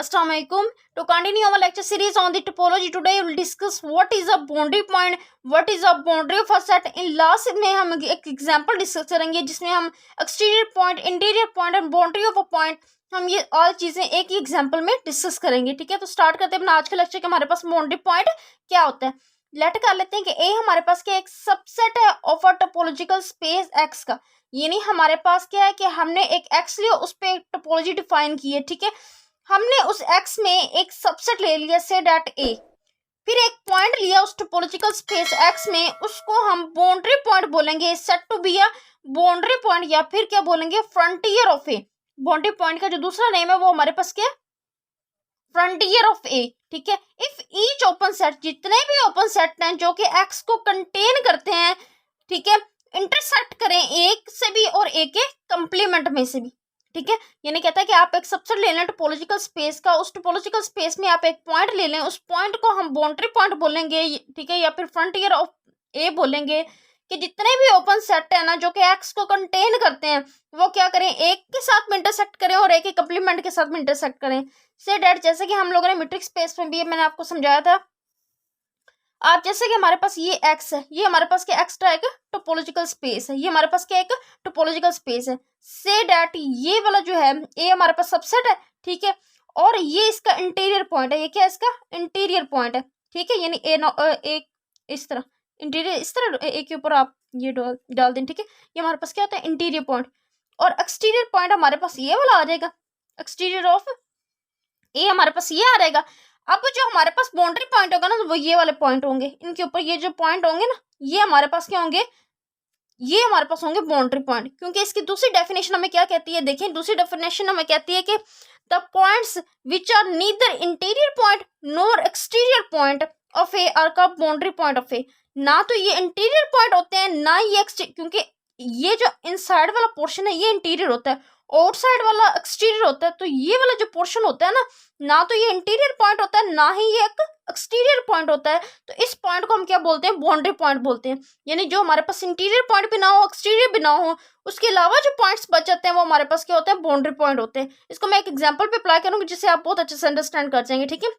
Assalamu alaikum. To continue our lecture series on the topology, today we will discuss what is a boundary point, what is a boundary of a set. In last में हम एक example discuss करेंगे जिसमें हम exterior point, interior point और boundary of a point, हम ये all चीजें एक ही एग्जांपल में डिस्कस करेंगे। ठीक है, तो स्टार्ट करते हैं अपना आज का लेक्चर कि हमारे पास बाउंड्री पॉइंट क्या होता है। लेट कर लेते हैं कि ए हमारे पास क्या एक सबसेट है of a topological space x का, यानी हमारे पास क्या है कि हमने एक एक्स लिया, उस पर एक टोपोलॉजी डिफाइन की है। ठीक है, हमने उस एक्स में एक सबसेट ले लिया से डेट ए, फिर एक पॉइंट लिया उस टोपोलॉजिकल स्पेस एक्स में, उसको हम बाउंड्री पॉइंट बोलेंगे, set to be a boundary point, या फिर क्या बोलेंगे frontier of A. Boundary point का जो दूसरा नेम है वो हमारे पास क्या है, फ्रंटियर ऑफ ए। ठीक है, इफ ईच ओपन सेट, जितने भी ओपन सेट हैं जो कि एक्स को कंटेन करते हैं, ठीक है, इंटरसेक्ट करें एक से भी और ए के कंप्लीमेंट में से भी। ठीक है, यानी कहता है कि आप एक सबसेट ले लें टोपोलॉजिकल स्पेस का, उस टोपोलॉजिकल स्पेस में आप एक पॉइंट ले लें, उस पॉइंट को हम बाउंड्री पॉइंट बोलेंगे, ठीक है, या फिर फ्रंटियर ऑफ ए बोलेंगे, कि जितने भी ओपन सेट है ना जो कि एक्स को कंटेन करते हैं वो क्या करें, एक के साथ में इंटरसेक्ट करें और एक के कंप्लीमेंट के साथ में इंटरसेक्ट करें। से डेट जैसे कि हम लोगों ने मीट्रिक स्पेस में भी मैंने आपको समझाया था, आप जैसे कि हमारे पास ये एक्स है, ये हमारे पास क्या एक्स्ट्रा एक टोपोलॉजिकल स्पेस है, ये हमारे पास क्या एक टोपोलॉजिकल स्पेस है। से डेट ये वाला जो है ए हमारे पास सबसेट है, ठीक है, और ये इसका इंटीरियर पॉइंट है, ये क्या इसका इंटीरियर पॉइंट है। ठीक है, यानी एक इस तरह इंटीरियर, इस तरह ए के ऊपर आप ये डाल दें। ठीक है, ये हमारे पास क्या होता है इंटीरियर पॉइंट, और एक्सटीरियर पॉइंट हमारे पास ये वाला आ जाएगा, एक्सटीरियर ऑफ ए हमारे पास ये आ जाएगा। अब जो हमारे पास बाउंड्री पॉइंट होगा ना वो ये वाले पॉइंट होंगे, इनके ऊपर ये जो पॉइंट होंगे ना ये हमारे पास क्या होंगे, ये हमारे पास होंगे बाउंड्री पॉइंट। क्योंकि इसकी दूसरी डेफिनेशन हमें क्या कहती है, देखिए दूसरी डेफिनेशन हमें कहती है कि the points which are neither interior point nor exterior point of A are called boundary point of A. ना तो ये इंटीरियर पॉइंट होते हैं ना ये क्योंकि ये जो इनसाइड वाला पोर्शन है ये इंटीरियर होता है, आउटसाइड वाला एक्सटीरियर होता है, तो ये वाला जो पोर्शन होता है ना तो ये इंटीरियर पॉइंट होता है ना ही ये एक एक्सटीरियर पॉइंट होता है। तो इस पॉइंट को हम क्या बोलते हैं, बाउंड्री पॉइंट बोलते हैं। यानी जो हमारे पास इंटीरियर पॉइंट भी ना हो, एक्सटीरियर भी ना हो, उसके अलावा जो पॉइंट्स बच जाते हैं वो हमारे पास क्या होते हैं, बाउंड्री पॉइंट होते हैं। इसको मैं एक एग्जाम्पल पे अप्लाई करूंगी जिससे आप बहुत अच्छे से अंडरस्टैंड कर जाएंगे। ठीक है,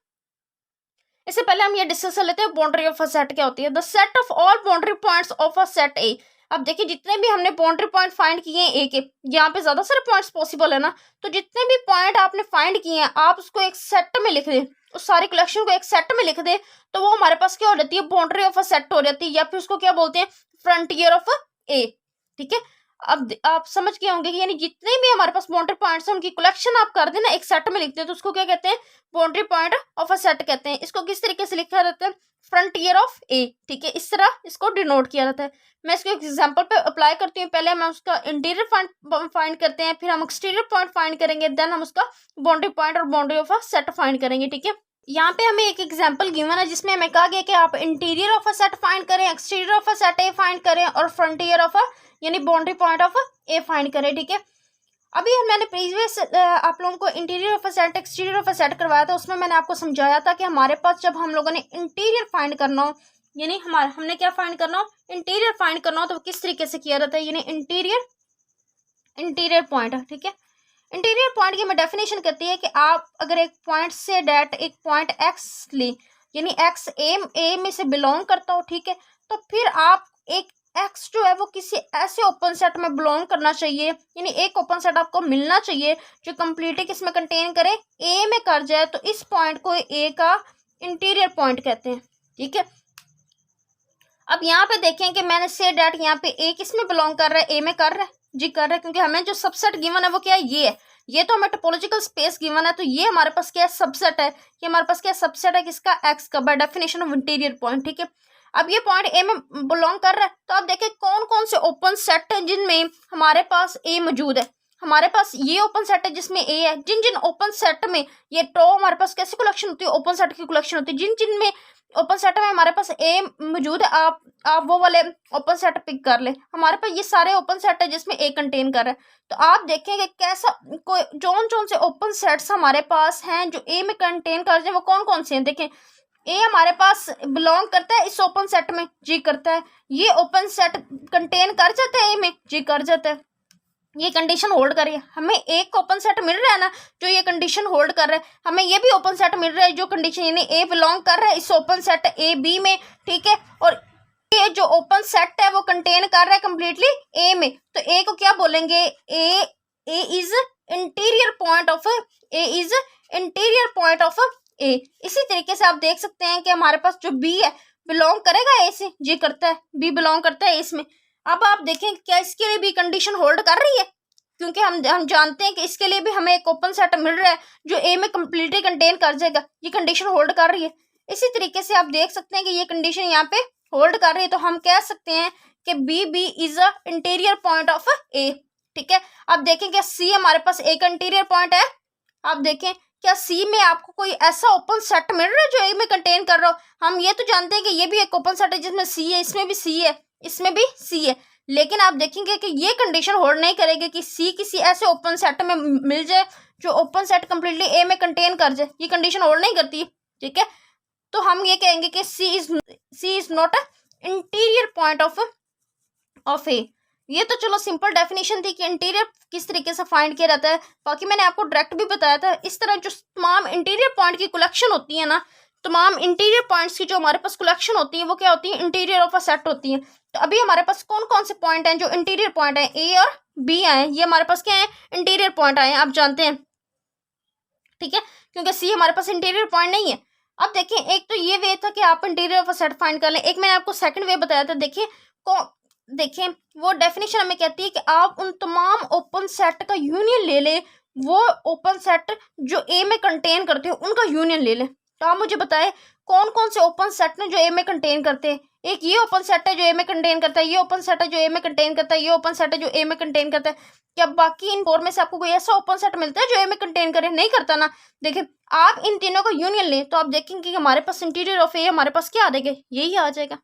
इससे पहले हम ये डिस्कस कर लेते हैं बाउंड्री ऑफ अ सेट क्या होती है। The set of all boundary points of a set ए। अब देखिए जितने भी हमने बाउंड्री पॉइंट फाइंड किए हैं ए के, यहाँ पे ज्यादा सारे पॉइंट्स पॉसिबल है ना, तो जितने भी पॉइंट आपने फाइंड किए हैं आप उसको एक सेट में लिख दें, उस सारी कलेक्शन को एक सेट में लिख दें, तो वो हमारे पास क्या हो जाती है, बाउंड्री ऑफ अ सेट हो जाती है, या फिर उसको क्या बोलते हैं, फ्रंटियर ऑफ ए। ठीक है, अब आप समझ गए होंगे कि यानी जितने भी हमारे पास बाउंड्री पॉइंट्स हैं उनकी कलेक्शन आप कर देना एक सेट में लिखते हैं, तो उसको क्या कहते हैं, boundary point of a set कहते हैं। इसको किस तरीके से लिखा जाता है, फ्रंटियर ऑफ ए। ठीक है, इस तरह इसको डिनोट किया जाता है। मैं इसको एक एग्जांपल पे अप्लाई करती हूँ। पहले हम उसका इंटीरियर पॉइंट फाइंड करते हैं, फिर हम एक्सटीरियर पॉइंट फाइंड करेंगे, देन हम उसका बाउंड्री पॉइंट और boundary of a set find करेंगे। ठीक है, यहाँ पे हमें एक एग्जांपल गिवन है जिसमें हमें कहा गया कि आप interior of a set find करें, exterior of a set A find करें और फ्रंटियर ऑफ अ यानी boundary point of A find करें। ठीक है, अभी मैंने प्रीवियस आप लोगों को interior of a set, exterior of a set करवाया था, उसमें मैंने आपको समझाया था कि हमारे पास जब हम लोगों ने इंटीरियर फाइंड करना हो, यानी हमने क्या फाइंड करना हो, इंटीरियर फाइंड करना हो, तो किस तरीके से किया जाता है, यानी इंटीरियर पॉइंट। ठीक है, इंटीरियर पॉइंट की मैं डेफिनेशन कहती है कि आप अगर एक पॉइंट से डेट एक पॉइंट एक्स ले, यानी एक्स ए में से बिलोंग करता हो, ठीक है, तो फिर आप एक एक्स जो है वो किसी ऐसे ओपन सेट में बिलोंग करना चाहिए, यानी एक ओपन सेट आपको मिलना चाहिए जो कंप्लीटली किसमें कंटेन करे, ए में कर जाए, तो इस पॉइंट को ए का इंटीरियर पॉइंट कहते हैं। ठीक है, अब यहाँ पे देखें कि मैंने से डेट यहाँ पे ए किस में बिलोंग कर रहा है, ए में कर रहा है जी, कर रहा है, क्योंकि हमें जो सबसेट गिवन है वो क्या है, ये है, ये तो हमें टोपोलॉजिकल स्पेस गिवन है, तो ये हमारे पास क्या है, सबसेट है, ये हमारे पास क्या सबसेट है किसका, एक्स का, by definition of interior point. ठीक है, अब ये पॉइंट ए में बिलोंग कर रहा है, तो आप देखें कौन कौन से ओपन सेट है जिनमें हमारे पास ए मौजूद है। हमारे पास ये ओपन सेट है जिसमें ए है, जिन जिन ओपन सेट में ये तो हमारे पास कैसी कलेक्शन होती है, ओपन सेट की कलेक्शन होती है, जिन जिन में ओपन सेट में हमारे पास ए मौजूद है, आप वो वाले ओपन सेट पिक कर ले। हमारे पास ये सारे ओपन सेट है जिसमें ए कंटेन कर रहा है, तो आप देखेंगे कैसा कोई कौन से ओपन सेट्स हमारे पास हैं जो ए में कंटेन कर रहे हैं, वो कौन कौन से हैं। देखें ए हमारे पास बिलोंग करता है इस ओपन सेट में, जी करता है, ये ओपन सेट कंटेन कर जाता है ए में, जी कर जाता है, ये कंडीशन होल्ड कर रही है, हमें एक ओपन सेट मिल रहा है ना जो ये कंडीशन होल्ड कर रहा है, हमें ये भी ओपन सेट मिल रहा है जो कंडीशन यानी ए बिलोंग कर रहा है इस ओपन सेट ए बी में, ठीक है। और ये जो ओपन सेट है वो कंटेन कर रहा है कंप्लीटली ए में, तो ए को क्या बोलेंगे, A is interior point of A is interior point of A. इसी तरीके से आप देख सकते हैं कि हमारे पास जो बी है बिलोंग करेगा ए से, जी करता है, बी बिलोंग करता है इसमें। अब आप देखें क्या इसके लिए भी कंडीशन होल्ड कर रही है, क्योंकि हम जानते हैं कि इसके लिए भी हमें एक ओपन सेट मिल रहा है जो ए में कंप्लीटली कंटेन कर जाएगा, ये कंडीशन होल्ड कर रही है। इसी तरीके से आप देख सकते हैं कि ये कंडीशन यहाँ पे होल्ड कर रही है, तो हम कह सकते हैं कि B is a interior point of A, ठीक है। अब देखें क्या सी हमारे पास एक इंटीरियर पॉइंट है, आप देखें क्या सी में आपको कोई ऐसा ओपन सेट मिल रहा है जो ए में कंटेन कर रहा हो। हम ये तो जानते हैं कि ये भी एक ओपन सेट है जिसमें सी है, इसमें भी सी है, इसमें भी सी है, लेकिन आप देखेंगे कि ये कंडीशन होल्ड नहीं करेगी कि सी किसी ऐसे ओपन सेट में मिल जाए जो ओपन सेट कंप्लीटली ए में कंटेन कर जाए, ये कंडीशन होल्ड नहीं करती, ठीक है। तो हम ये कहेंगे कि C is not a interior point of A. ये तो चलो सिंपल डेफिनेशन थी कि इंटीरियर किस तरीके से फाइंड किया जाता है, बाकी मैंने आपको डायरेक्ट भी बताया था। इस तरह जो तमाम इंटीरियर पॉइंट की कलेक्शन होती है ना, तमाम इंटीरियर पॉइंट्स की जो हमारे पास कलेक्शन होती है वो क्या होती है, इंटीरियर ऑफ अ सेट होती है। तो अभी हमारे पास कौन कौन से पॉइंट हैं जो इंटीरियर पॉइंट हैं, ए और बी आए, ये हमारे पास क्या है, इंटीरियर पॉइंट आए हैं, आप जानते हैं, ठीक है, क्योंकि सी हमारे पास इंटीरियर पॉइंट नहीं है। अब देखिए एक तो ये वे था कि आप interior of a set find कर लें, एक मैंने आपको सेकंड वे बताया था। देखिए वो डेफिनेशन हमें कहती है कि आप उन तमाम ओपन सेट का यूनियन ले लें, वो ओपन सेट जो ए में कंटेन करते हैं उनका यूनियन ले लें। तो आप मुझे बताएं कौन कौन से ओपन सेट हैं जो ए में कंटेन करते हैं। एक ये ओपन सेट है जो ए में कंटेन करता है, ये ओपन सेट है जो ए में कंटेन करता है, ये ओपन सेट है जो ए में कंटेन करता है। क्या बाकी इन फोर में से आपको कोई ऐसा ओपन सेट मिलता है जो ए में कंटेन करे, नहीं करता ना। देखिए आप इन तीनों का यूनियन लें तो आप देखेंगे कि हमारे पास इंटीरियर ऑफ ए हमारे पास क्या आ जाएगा, यही आ जाएगा,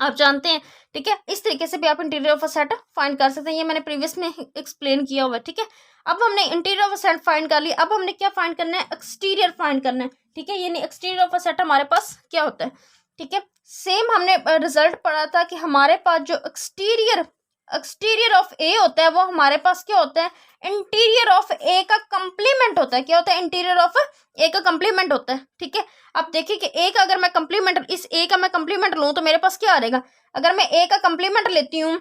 आप जानते हैं, ठीक है। इस तरीके से भी आप interior of a set find कर सकते हैं, ये मैंने प्रीवियस में एक्सप्लेन किया हुआ है, ठीक है। अब हमने interior of a set find कर लिया, अब हमने क्या फाइंड करना है, एक्सटीरियर फाइंड करना है, ठीक है। यानी एक्सटीरियर ऑफ अ सेट हमारे पास क्या होता है, ठीक है। सेम हमने रिजल्ट पढ़ा था कि हमारे पास जो एक्सटीरियर ऑफ ए होता है वो हमारे पास क्या होता है, इंटीरियर ऑफ ए का कंप्लीमेंट होता है। क्या होता है, इंटीरियर ऑफ ए का कंप्लीमेंट होता है, ठीक है। अब देखिए कि ए का अगर मैं कंप्लीमेंट, इस ए का मैं कंप्लीमेंट लूँ तो मेरे पास क्या आ रहेगा, अगर मैं ए का कंप्लीमेंट लेती हूँ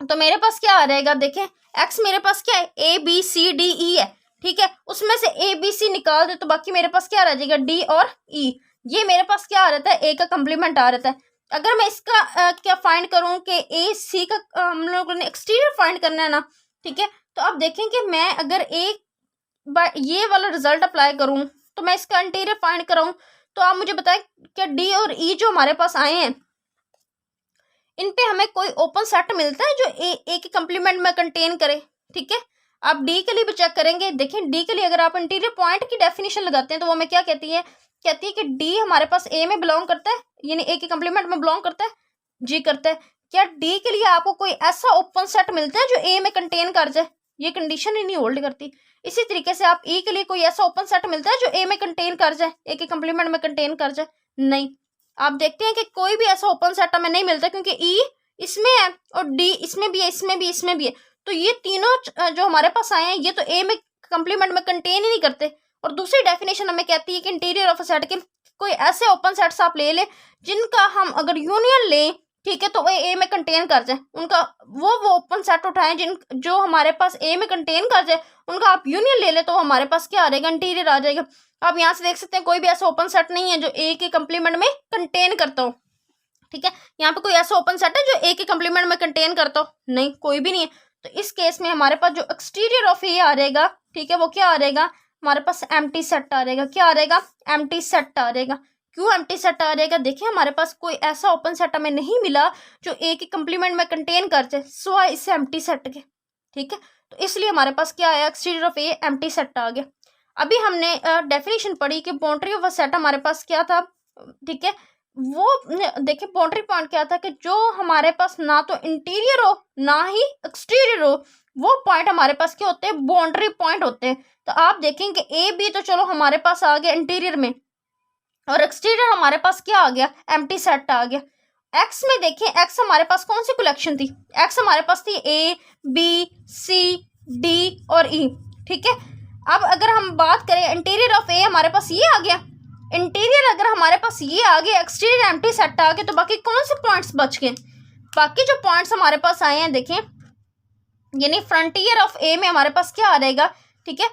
तो मेरे पास क्या आ रहेगा, देखें एक्स मेरे पास क्या है, A B C D E है, ठीक है। उसमें से ए बी सी निकाल दे तो बाकी मेरे पास क्या रह जाएगा, डी और ई। ये मेरे पास क्या आ रहता है, ए का कंप्लीमेंट आ रहता है। अगर मैं इसका क्या फाइंड करूं कि ए सी का हम लोगों ने एक्सटीरियर फाइंड करना है ना, ठीक है। तो आप देखें कि मैं अगर ये वाला रिजल्ट अप्लाई करूं तो मैं इसका इंटीरियर फाइंड कराऊं, तो आप मुझे बताएं क्या डी और ई जो हमारे पास आए हैं इन पे हमें कोई ओपन सेट मिलता है जो ए के कंप्लीमेंट में कंटेन करे, ठीक है। आप डी के लिए भी चेक करेंगे, देखें डी के लिए अगर आप इंटीरियर पॉइंट की डेफिनेशन लगाते हैं तो वो हमें क्या कहती है कि डी हमारे पास ए में बिलोंग करता है, यानी ए के कंप्लीमेंट में बिलोंग करता है, जी करता है। क्या डी के लिए आपको कोई ऐसा ओपन सेट मिलता है जो ए में कंटेन कर जाए, ये कंडीशन ही नहीं होल्ड करती। इसी तरीके से आप ई के लिए कोई ऐसा ओपन सेट मिलता है जो ए में कंटेन कर जाए, ए के कंप्लीमेंट में कंटेन कर जाए, नहीं। आप देखते हैं कि कोई भी ऐसा ओपन सेट हमें नहीं मिलता क्योंकि ई इसमें है और डी इसमें भी है, इसमें भी है। तो ये तीनों जो हमारे पास आए हैं ये तो ए में कंप्लीमेंट में कंटेन ही नहीं करते। और दूसरी डेफिनेशन हमें कहती है कि इंटीरियर ऑफ अ सेट के कोई ऐसे ओपन सेट्स आप ले जिनका हम अगर यूनियन लें, ठीक है, तो वो ए में कंटेन कर जाए, उनका वो ओपन सेट उठाएं जो हमारे पास ए में कंटेन कर जाए, उनका आप यूनियन ले ले तो हमारे पास क्या आ जाएगा, इंटीरियर आ जाएगा। आप यहाँ से देख सकते हैं कोई भी ऐसा ओपन सेट नहीं है जो ए के कंप्लीमेंट में कंटेन करता हो, ठीक है। यहाँ पे कोई ऐसा ओपन सेट है जो ए के कंप्लीमेंट में कंटेन करता हो, नहीं, कोई भी नहीं है। तो इस केस में हमारे पास जो एक्सटीरियर ऑफ ए आ रहेगा, ठीक है, वो क्या आ रहेगा, हमारे पास एम्प्टी सेट आ रहेगा। क्या आ रहेगा, एम्प्टी सेट आ रहेगा। क्यों एम्प्टी सेट आ रहेगा, देखिए हमारे पास कोई ऐसा ओपन सेट हमें नहीं मिला जो ए के कंप्लीमेंट में कंटेन कर जाए, सो इससे एम्प्टी सेट के, ठीक है। तो इसलिए हमारे पास क्या आया, exterior of A empty set आ गया। अभी हमने डेफिनेशन पढ़ी कि बाउंड्री ऑफ अ सेट हमारे पास क्या था, ठीक है। वो देखिए बाउंड्री पॉइंट क्या था कि जो हमारे पास ना तो इंटीरियर हो ना ही एक्सटीरियर हो, वो पॉइंट हमारे पास क्या होते हैं, बाउंड्री पॉइंट होते हैं। तो आप देखेंगे ए बी तो चलो हमारे पास आ गया इंटीरियर में, और एक्सटीरियर हमारे पास क्या आ गया, एम्प्टी सेट आ गया। एक्स में देखें, एक्स हमारे पास कौन सी कलेक्शन थी, एक्स हमारे पास थी ए बी सी डी और ई, ठीक है। अब अगर हम बात करें इंटीरियर ऑफ ए, हमारे पास ये आ गया, इंटीरियर अगर हमारे पास ये आ गया, एक्सटीरियर एम्प्टी सेट आ गया, तो बाकी कौन से पॉइंट्स बच गए, बाकी जो पॉइंट्स हमारे पास आए हैं देखें, यानी फ्रंटियर ऑफ ए में हमारे पास क्या आ रहेगा, ठीक है।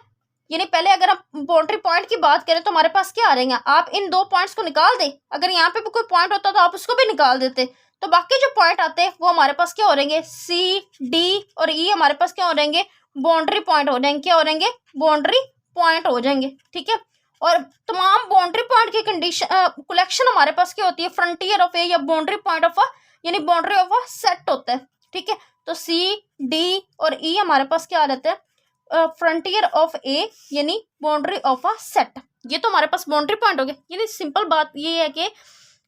यानी पहले अगर हम बाउंड्री पॉइंट की बात करें तो हमारे पास क्या आ रहेगा, आप इन दो पॉइंट्स को निकाल दें, अगर यहाँ पे भी कोई पॉइंट होता तो आप उसको भी निकाल देते, तो बाकी जो पॉइंट आते हैं वो हमारे पास क्या हो रहेंगे, सी डी और ई हमारे पास क्या हो रहेंगे, बाउंड्री पॉइंट हो जाएंगे, क्या हो रहेंगे, बाउंड्री पॉइंट हो जाएंगे, ठीक है। और तमाम बाउंड्री पॉइंट की कंडीशन कलेक्शन हमारे पास क्या होती है, फ्रंटियर ऑफ ए या बाउंड्री पॉइंट ऑफ यानी बाउंड्री ऑफ अ सेट होता है, ठीक है। तो सी डी और ई हमारे पास क्या आ जाता है, फ्रंटियर ऑफ ए यानी बाउंड्री ऑफ अ सेट, ये तो हमारे पास बाउंड्री पॉइंट हो गया। यानी सिंपल बात ये है कि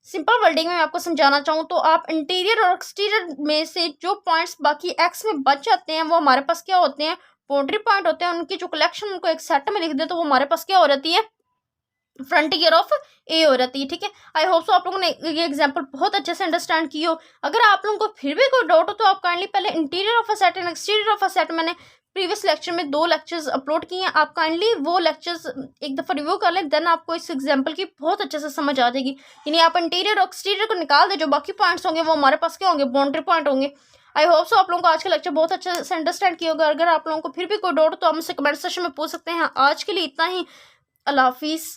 सिंपल वर्डिंग में मैं आपको समझाना चाहूँ तो आप इंटीरियर और एक्सटीरियर में से जो पॉइंट्स बाकी एक्स में बच जाते हैं वो हमारे पास क्या होते हैं, बाउंड्री पॉइंट होते हैं, उनकी जो कलेक्शन उनको एक सेट में लिख दे तो वो हमारे पास क्या हो जाती है, फ्रंटियर ऑफ ए हो जाती है, ठीक है। आई होप सो आप लोगों ने ये एग्जांपल बहुत अच्छे से अंडरस्टैंड की हो। अगर आप लोगों को फिर भी कोई डाउट हो तो आप काइंडली पहले interior of a set and exterior of a set, मैंने प्रीवियस लेक्चर में 2 लेक्चर्स अपलोड किए हैं, आप काइंडली वो लेक्चर्स एक दफ़ा रिव्यू कर लें, देन आपको इस एग्जाम्पल की बहुत अच्छे से समझ आ जाएगी। यानी आप इंटीरियर और एक्सटीरियर को निकाल दें, जो बाकी पॉइंट्स होंगे वो हमारे पास क्या होंगे, बाउंड्री पॉइंट होंगे। आई होप सो आप लोगों को आज का लेक्चर बहुत अच्छे से अंडरस्टैंड किया होगा। अगर आप लोगों को फिर भी कोई डाउट हो तो आप मुझसे कमेंट सेक्शन में पूछ सकते हैं। आज के लिए इतना ही, अल्लाह हाफिज़।